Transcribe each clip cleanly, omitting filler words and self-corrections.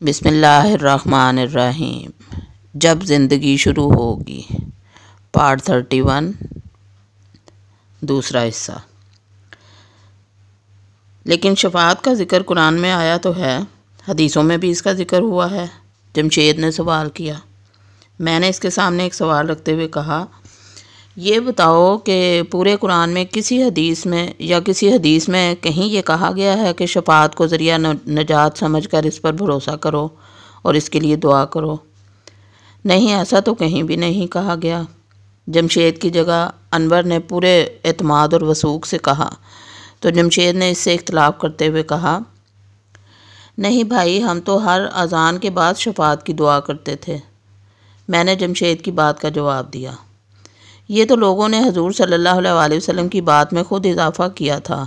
بسم اللہ الرحمن الرحیم۔ جب زندگی شروع ہوگی، پارٹ 31، دوسرا حصہ۔ لیکن شفاعت کا ذکر قرآن میں آیا تو ہے، حدیثوں میں بھی اس کا ذکر ہوا ہے۔ جمشید نے سوال کیا۔ میں نے اس کے سامنے ایک سوال رکھتے ہوئے کہا، یہ بتاؤ کہ پورے قرآن میں کسی حدیث میں کہیں یہ کہا گیا ہے کہ شفاعت کو ذریعہ نجات سمجھ کر اس پر بھروسہ کرو اور اس کے لیے دعا کرو؟ نہیں، ایسا تو کہیں بھی نہیں کہا گیا۔ جمشید کی جگہ انور نے پورے اعتماد اور وثوق سے کہا تو جمشید نے اس سے اختلاف کرتے ہوئے کہا، نہیں بھائی، ہم تو ہر اذان کے بعد شفاعت کی دعا کرتے تھے۔ میں نے جمشید کی بات کا جواب دیا، یہ تو لوگوں نے حضور صلی اللہ علیہ وسلم کی بات میں خود اضافہ کیا تھا۔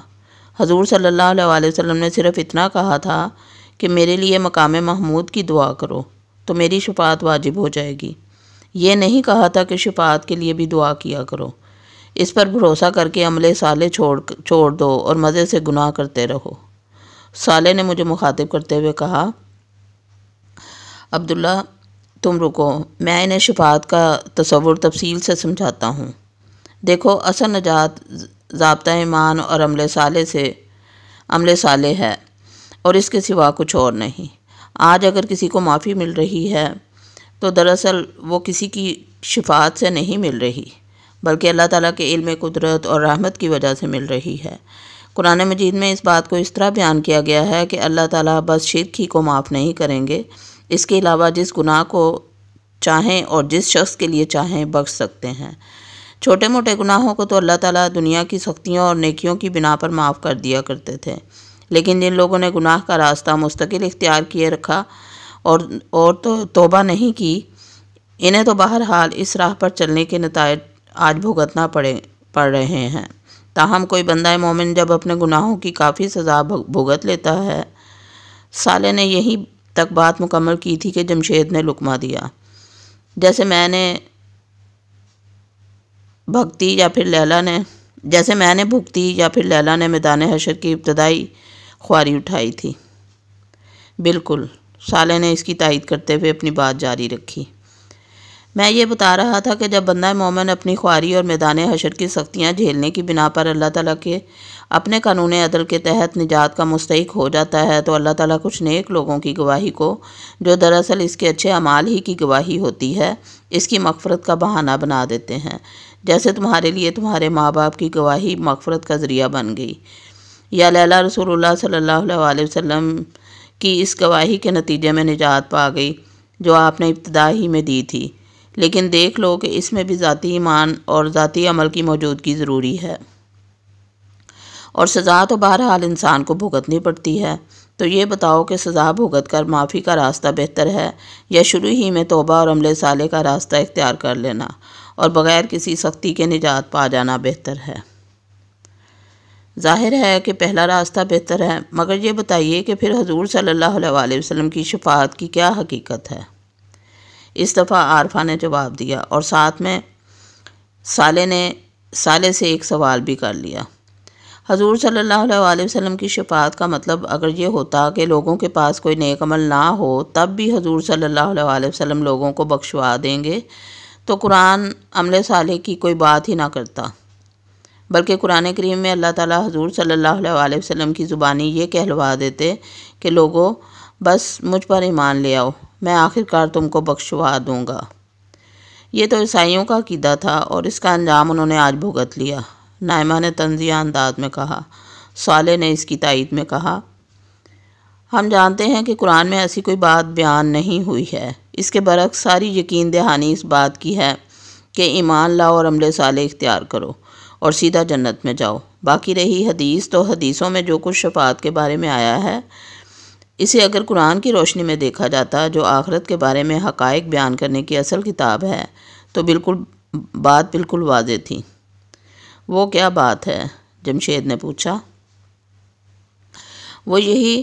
حضور صلی اللہ علیہ وسلم نے صرف اتنا کہا تھا کہ میرے لیے مقام محمود کی دعا کرو تو میری شفاعت واجب ہو جائے گی۔ یہ نہیں کہا تھا کہ شفاعت کے لیے بھی دعا کیا کرو، اس پر بھروسہ کر کے عمل صالح چھوڑ دو اور مزے سے گناہ کرتے رہو۔ صالح نے مجھے مخاطب کرتے ہوئے کہا، عبداللہ تم رکو، میں انہیں شفاعت کا تصور تفصیل سے سمجھاتا ہوں۔ دیکھو، اصل نجات ضابطہ ایمان اور عمل صالح ہے اور اس کے سوا کچھ اور نہیں۔ آج اگر کسی کو معافی مل رہی ہے تو دراصل وہ کسی کی شفاعت سے نہیں مل رہی، بلکہ اللہ تعالیٰ کے علم قدرت اور رحمت کی وجہ سے مل رہی ہے۔ قرآن مجید میں اس بات کو اس طرح بیان کیا گیا ہے کہ اللہ تعالیٰ بس شرک ہی کو معاف نہیں کریں گے، اس کے علاوہ جس گناہ کو چاہیں اور جس شخص کے لیے چاہیں بخش سکتے ہیں۔ چھوٹے موٹے گناہوں کو تو اللہ تعالیٰ دنیا کی سختیوں اور نیکیوں کی بنا پر معاف کر دیا کرتے تھے، لیکن جن لوگوں نے گناہ کا راستہ مستقل اختیار کیے رکھا اور توبہ نہیں کی، انہیں تو بہرحال اس راہ پر چلنے کے نتائج آج بھگتنا پڑ رہے ہیں۔ تاہم کوئی بندہ مومن جب اپنے گناہوں کی کافی سزا بھگت لیتا ہے۔ صالح نے یہی تک بات مکمل کی تھی کہ جمشید نے لقمہ دیا۔ جیسے میں نے بھگتی یا پھر لیلا نے میدان حشر کی ابتدائی خواری اٹھائی تھی۔ بالکل، صالح نے اس کی تائید کرتے ہوئے اپنی بات جاری رکھی۔ میں یہ بتا رہا تھا کہ جب بندہ مومن اپنی خواری اور میدان حشر کی سختیاں جھیلنے کی بنا پر اللہ تعالیٰ کے اپنے قانون عدل کے تحت نجات کا مستحق ہو جاتا ہے تو اللہ تعالیٰ کچھ نیک لوگوں کی گواہی کو، جو دراصل اس کے اچھے اعمال ہی کی گواہی ہوتی ہے، اس کی مغفرت کا بہانہ بنا دیتے ہیں، جیسے تمہارے لیے تمہارے ماں باپ کی گواہی مغفرت کا ذریعہ بن گئی، یا لیلا رسول اللہ صلی اللہ علیہ وسلم کی اس گواہی کے نتیجے میں نجات پا گئی جو آپ نے ابتدا ہی میں دی تھی۔ لیکن دیکھ لو کہ اس میں بھی ذاتی ایمان اور ذاتی عمل کی موجودگی ضروری ہے، اور سزا تو بہرحال انسان کو بھگتنی پڑتی ہے۔ تو یہ بتاؤ کہ سزا بھگت کر معافی کا راستہ بہتر ہے یا شروع ہی میں توبہ اور عمل صالح کا راستہ اختیار کر لینا اور بغیر کسی سختی کے نجات پا جانا بہتر ہے؟ ظاہر ہے کہ پہلا راستہ بہتر ہے، مگر یہ بتائیے کہ پھر حضور صلی اللہ علیہ وسلم کی شفاعت کی کیا حقیقت ہے؟ اس دفعہ عارفہ نے جواب دیا، اور ساتھ میں صالح سے ایک سوال بھی کر لیا۔ حضور صلی اللہ علیہ وسلم کی شفاعت کا مطلب اگر یہ ہوتا کہ لوگوں کے پاس کوئی نیک عمل نہ ہو تب بھی حضور صلی اللہ علیہ وسلم لوگوں کو بخشوا دیں گے تو قرآن عمل صالح کی کوئی بات ہی نہ کرتا، بلکہ قرآن کریم میں اللہ تعالیٰ حضور صلی اللہ علیہ وسلم کی زبانی یہ کہلوا دیتے کہ لوگوں بس مجھ پر ایمان لے آؤ، میں آخرکار تم کو بخشوا دوں گا۔ یہ تو عیسائیوں کا عقیدہ تھا اور اس کا انجام انہوں نے آج بھگت لیا، نائمہ نے طنزیہ انداز میں کہا۔ صالح نے اس کی تائید میں کہا، ہم جانتے ہیں کہ قرآن میں ایسی کوئی بات بیان نہیں ہوئی ہے، اس کے برعکس ساری یقین دہانی اس بات کی ہے کہ ایمان لاؤ اور عمل صالح اختیار کرو اور سیدھا جنت میں جاؤ۔ باقی رہی حدیث، تو حدیثوں میں جو کچھ شفاعت کے بارے میں آیا ہے، اسے اگر قرآن کی روشنی میں دیکھا جاتا جو آخرت کے بارے میں حقائق بیان کرنے کی اصل کتاب ہے تو بات بالکل واضح تھی۔ وہ کیا بات ہے؟ جمشید نے پوچھا۔ وہ یہی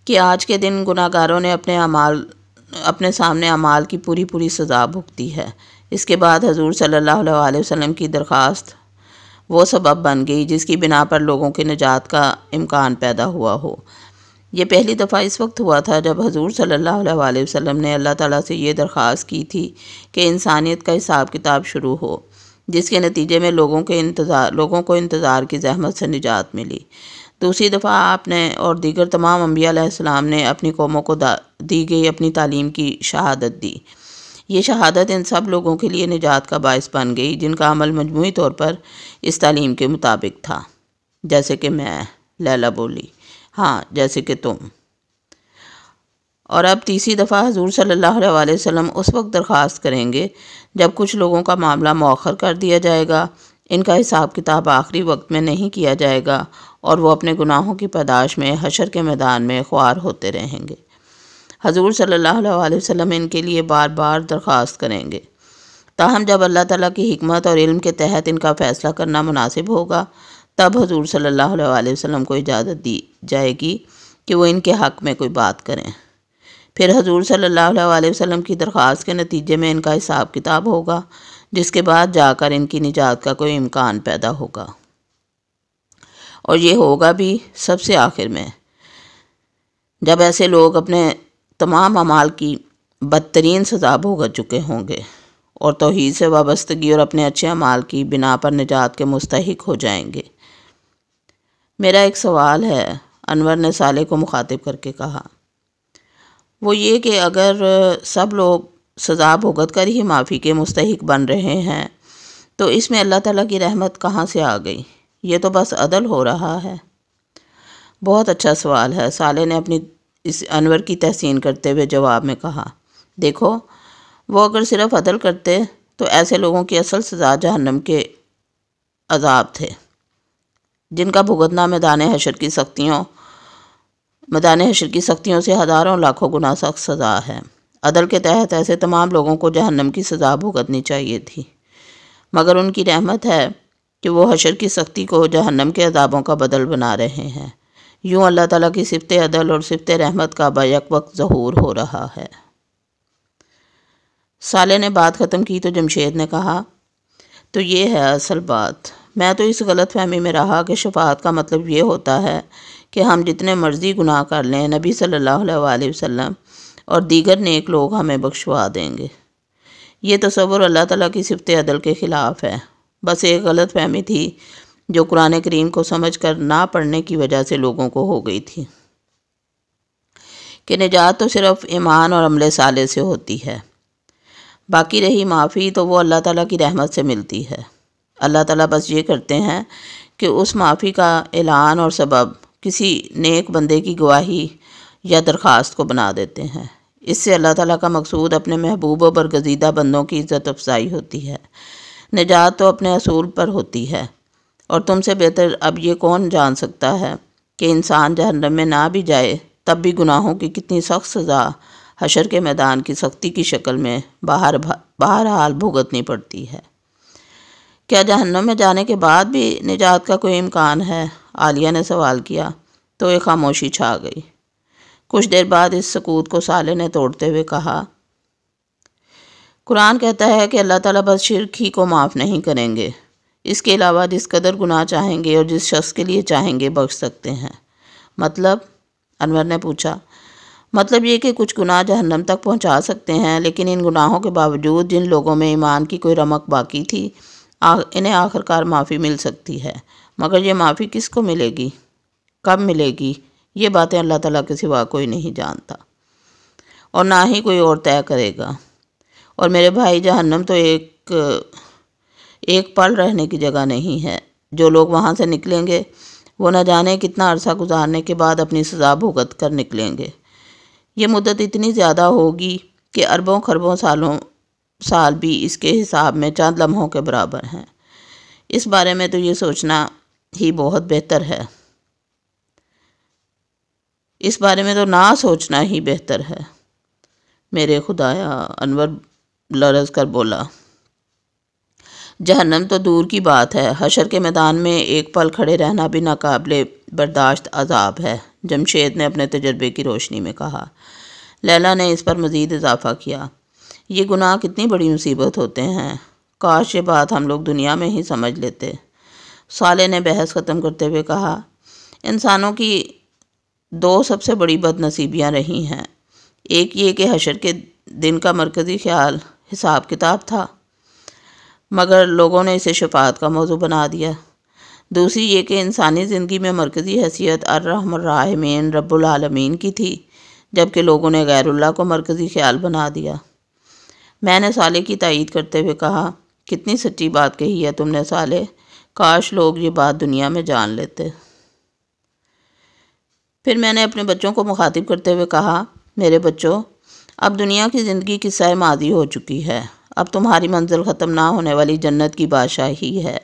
کہ آج کے دن گناہ گاروں نے اپنے سامنے اعمال کی پوری سزا بھگتی ہے۔ اس کے بعد حضور صلی اللہ علیہ وسلم کی درخواست وہ سبب بن گئی جس کی بنا پر لوگوں کے نجات کا امکان پیدا ہوا ہو۔ یہ پہلی دفعہ اس وقت ہوا تھا جب حضور صلی اللہ علیہ وآلہ وسلم نے اللہ تعالیٰ سے یہ درخواست کی تھی کہ انسانیت کا حساب کتاب شروع ہو، جس کے نتیجے میں لوگوں کو انتظار کی زحمت سے نجات ملی۔ دوسری دفعہ آپ نے اور دیگر تمام انبیاء علیہ السلام نے اپنی قوموں کو دی گئی اپنی تعلیم کی شہادت دی۔ یہ شہادت ان سب لوگوں کے لیے نجات کا باعث بن گئی جن کا عمل مجموعی طور پر اس تعلیم کے مطابق تھا، جیسے کہ میں، لیلہ بولی، ہاں جیسے کہ تم۔ اور اب تیسری دفعہ حضور صلی اللہ علیہ وآلہ وسلم اس وقت درخواست کریں گے جب کچھ لوگوں کا معاملہ مؤخر کر دیا جائے گا، ان کا حساب کتاب آخری وقت میں نہیں کیا جائے گا اور وہ اپنے گناہوں کی پاداش میں حشر کے میدان میں خوار ہوتے رہیں گے۔ حضور صلی اللہ علیہ وآلہ وسلم ان کے لیے بار بار درخواست کریں گے، تاہم جب اللہ تعالیٰ کی حکمت اور علم کے تحت ان کا فیصلہ کرنا مناسب ہوگا تب حضور صلی اللہ علیہ وآلہ وسلم کو اجازت دی جائے گی کہ وہ ان کے حق میں کوئی بات کریں۔ پھر حضور صلی اللہ علیہ وآلہ وسلم کی درخواست کے نتیجے میں ان کا حساب کتاب ہوگا، جس کے بعد جا کر ان کی نجات کا کوئی امکان پیدا ہوگا، اور یہ ہوگا بھی سب سے آخر میں، جب ایسے لوگ اپنے تمام اعمال کی بدترین سزا بھگت چکے ہوں گے اور توحید سے وابستگی اور اپنے اچھے اعمال کی بنا پر نجات کے مستحق ہو جائیں گے۔ میرا ایک سوال ہے، انور نے صالح کو مخاطب کر کے کہا، وہ یہ کہ اگر سب لوگ سزا بھگت کر ہی معافی کے مستحق بن رہے ہیں تو اس میں اللہ تعالیٰ کی رحمت کہاں سے آ گئی؟ یہ تو بس عدل ہو رہا ہے۔ بہت اچھا سوال ہے، صالح نے اپنی اس انور کی تحسین کرتے ہوئے جواب میں کہا، دیکھو وہ اگر صرف عدل کرتے تو ایسے لوگوں کی اصل سزا جہنم کے عذاب تھے، جن کا بھگتنا میدان حشر کی سختیوں سے ہزاروں لاکھوں گنا سخت سزا ہے۔ عدل کے تحت ایسے تمام لوگوں کو جہنم کی سزا بھگتنی چاہیے تھی، مگر ان کی رحمت ہے کہ وہ حشر کی سختی کو جہنم کے عذابوں کا بدل بنا رہے ہیں۔ یوں اللہ تعالیٰ کی صفت عدل اور صفت رحمت کا بیک وقت ظہور ہو رہا ہے۔ صالح نے بات ختم کی تو جمشید نے کہا، تو یہ ہے اصل بات۔ میں تو اس غلط فہمی میں رہا کہ شفاعت کا مطلب یہ ہوتا ہے کہ ہم جتنے مرضی گناہ کر لیں نبی صلی اللہ علیہ وآلہ وسلم اور دیگر نیک لوگ ہمیں بخشوا دیں گے۔ یہ تصور اللہ تعالیٰ کی صفت عدل کے خلاف ہے، بس ایک غلط فہمی تھی جو قرآن کریم کو سمجھ کر نہ پڑھنے کی وجہ سے لوگوں کو ہو گئی تھی کہ نجات تو صرف ایمان اور عمل صالح سے ہوتی ہے، باقی رہی معافی تو وہ اللہ تعالیٰ کی رحمت سے ملتی ہے۔ اللہ تعالیٰ بس یہ کرتے ہیں کہ اس معافی کا اعلان اور سبب کسی نیک بندے کی گواہی یا درخواست کو بنا دیتے ہیں۔ اس سے اللہ تعالیٰ کا مقصود اپنے محبوب و برگزیدہ بندوں کی عزت افزائی ہوتی ہے، نجات تو اپنے اصول پر ہوتی ہے۔ اور تم سے بہتر اب یہ کون جان سکتا ہے کہ انسان جہنم میں نہ بھی جائے تب بھی گناہوں کی کتنی سخت سزا حشر کے میدان کی سختی کی شکل میں بہرحال بھگتنی پڑتی ہے۔ کیا جہنم میں جانے کے بعد بھی نجات کا کوئی امکان ہے؟ عالیہ نے سوال کیا تو ایک خاموشی چھا گئی۔ کچھ دیر بعد اس سکوت کو صالح نے توڑتے ہوئے کہا، قرآن کہتا ہے کہ اللہ تعالیٰ بس شرک ہی کو معاف نہیں کریں گے، اس کے علاوہ جس قدر گناہ چاہیں گے اور جس شخص کے لیے چاہیں گے بخش سکتے ہیں۔ مطلب؟ انور نے پوچھا۔ مطلب یہ کہ کچھ گناہ جہنم تک پہنچا سکتے ہیں، لیکن ان گناہوں کے باوجود جن لوگوں میں ایمان کی کوئی رمق باقی تھی انہیں آخرکار معافی مل سکتی ہے، مگر یہ معافی کس کو ملے گی، کب ملے گی، یہ باتیں اللہ تعالیٰ کے سوا کوئی نہیں جانتا اور نہ ہی کوئی اور طے کرے گا۔ اور میرے بھائی جہنم تو ایک پل رہنے کی جگہ نہیں ہے۔ جو لوگ وہاں سے نکلیں گے وہ نہ جانے کتنا عرصہ گزارنے کے بعد اپنی سزا بھگت کر نکلیں گے۔ یہ مدت اتنی زیادہ ہوگی کہ اربوں خربوں سال بھی اس کے حساب میں چند لمحوں کے برابر ہیں۔ اس بارے میں تو یہ سوچنا ہی بہت بہتر ہے، اس بارے میں تو نہ سوچنا ہی بہتر ہے۔ میرے خدایا، انور لرز کر بولا، جہنم تو دور کی بات ہے، حشر کے میدان میں ایک پل کھڑے رہنا بھی ناقابل برداشت عذاب ہے، جمشید نے اپنے تجربے کی روشنی میں کہا۔ لیلہ نے اس پر مزید اضافہ کیا، یہ گناہ کتنی بڑی مصیبت ہوتے ہیں، کاش یہ بات ہم لوگ دنیا میں ہی سمجھ لیتے۔ صالح نے بحث ختم کرتے ہوئے کہا، انسانوں کی دو سب سے بڑی بد نصیبیاں رہی ہیں۔ ایک یہ کہ حشر کے دن کا مرکزی خیال حساب کتاب تھا، مگر لوگوں نے اسے شفاعت کا موضوع بنا دیا۔ دوسری یہ کہ انسانی زندگی میں مرکزی حیثیت الرحم الراحمین رب العالمین کی تھی، جبکہ لوگوں نے غیر اللہ کو مرکزی خیال بنا دیا۔ میں نے صالح کی تائید کرتے ہوئے کہا، کتنی سچی بات کہی ہے تم نے صالح، کاش لوگ یہ بات دنیا میں جان لیتے۔ پھر میں نے اپنے بچوں کو مخاطب کرتے ہوئے کہا، میرے بچوں، اب دنیا کی زندگی قصہ ماضی ہو چکی ہے، اب تمہاری منزل ختم نہ ہونے والی جنت کی بادشاہی ہے،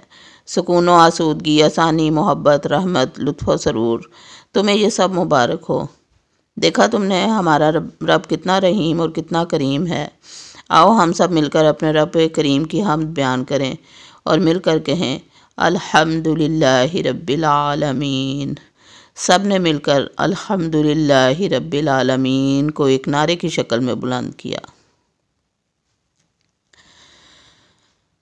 سکون و آسودگی، آسانی، محبت، رحمت، لطف و سرور، تمہیں یہ سب مبارک ہو۔ دیکھا تم نے ہمارا رب کتنا رحیم اور کتنا کریم ہے۔ آؤ ہم سب مل کر اپنے رب کریم کی حمد بیان کریں اور مل کر کہیں الحمدللہ رب العالمین۔ سب نے مل کر الحمدللہ رب العالمین کو ایک نعرے کی شکل میں بلند کیا۔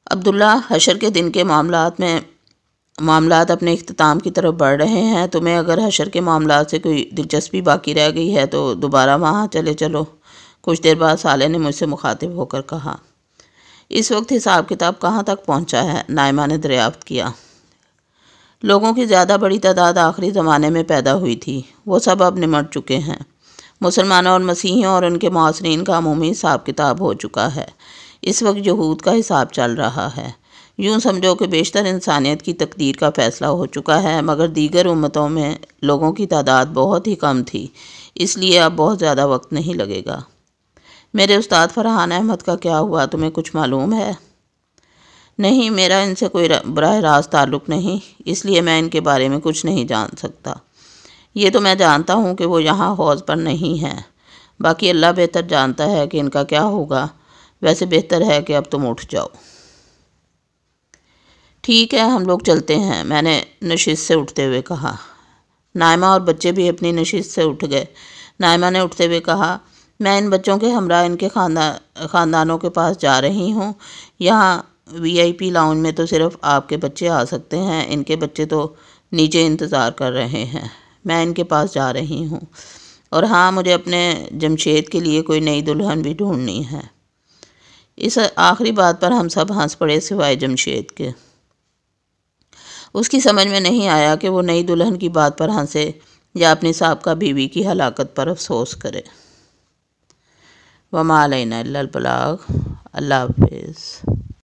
عبداللہ، حشر کے دن کے معاملات اپنے اختتام کی طرف بڑھ رہے ہیں۔ تمہیں اگر حشر کے معاملات سے کوئی دلچسپی باقی رہ گئی ہے تو دوبارہ وہاں چلے چلو۔ کچھ دیر بعد صالح نے مجھ سے مخاطب ہو کر کہا، اس وقت حساب کتاب کہاں تک پہنچا ہے؟ نائمہ نے دریافت کیا۔ لوگوں کی زیادہ بڑی تعداد آخری زمانے میں پیدا ہوئی تھی، وہ سب اب نمٹ چکے ہیں۔ مسلمانوں اور مسیحیوں اور ان کے معاصرین کا عمومی حساب کتاب ہو چکا ہے۔ اس وقت یہود کا حساب چل رہا ہے۔ یوں سمجھو کہ بیشتر انسانیت کی تقدیر کا فیصلہ ہو چکا ہے، مگر دیگر امتوں میں لوگوں کی تعداد بہت ہی کم تھی، اس لیے اب بہت زیادہ وقت نہیں لگے گا۔ میرے استاد فرحان احمد کا کیا ہوا، تمہیں کچھ معلوم ہے؟ نہیں، میرا ان سے کوئی براہ راست تعلق نہیں، اس لیے میں ان کے بارے میں کچھ نہیں جان سکتا۔ یہ تو میں جانتا ہوں کہ وہ یہاں حوض پر نہیں ہیں، باقی اللہ بہتر جانتا ہے کہ ان کا کیا ہوگا۔ ویسے بہتر ہے کہ اب تم اٹھ جاؤ۔ ٹھیک ہے، ہم لوگ چلتے ہیں، میں نے نشست سے اٹھتے ہوئے کہا۔ نائمہ اور بچے بھی اپنی نشست سے اٹھ گئے۔ نائمہ نے اٹھتے ہوئے کہا، میں ان بچوں کے ہمراہ ان کے خاندانوں کے پاس جا رہی ہوں۔ یہاں VIP لاؤنج میں تو صرف آپ کے بچے آ سکتے ہیں، ان کے بچے تو نیچے انتظار کر رہے ہیں۔ میں ان کے پاس جا رہی ہوں، اور ہاں، مجھے اپنے جمشید کے لیے کوئی نئی دلہن بھی ڈھونڈنی ہے۔ اس آخری بات پر ہم سب ہنس پڑے سوائے جمشید کے۔ اس کی سمجھ میں نہیں آیا کہ وہ نئی دلہن کی بات پر ہنسے یا اپنی سابقہ بیوی کی ہلاکت پر افسوس کرے۔ وما علینا الا البلاغ۔ اللہ حافظ۔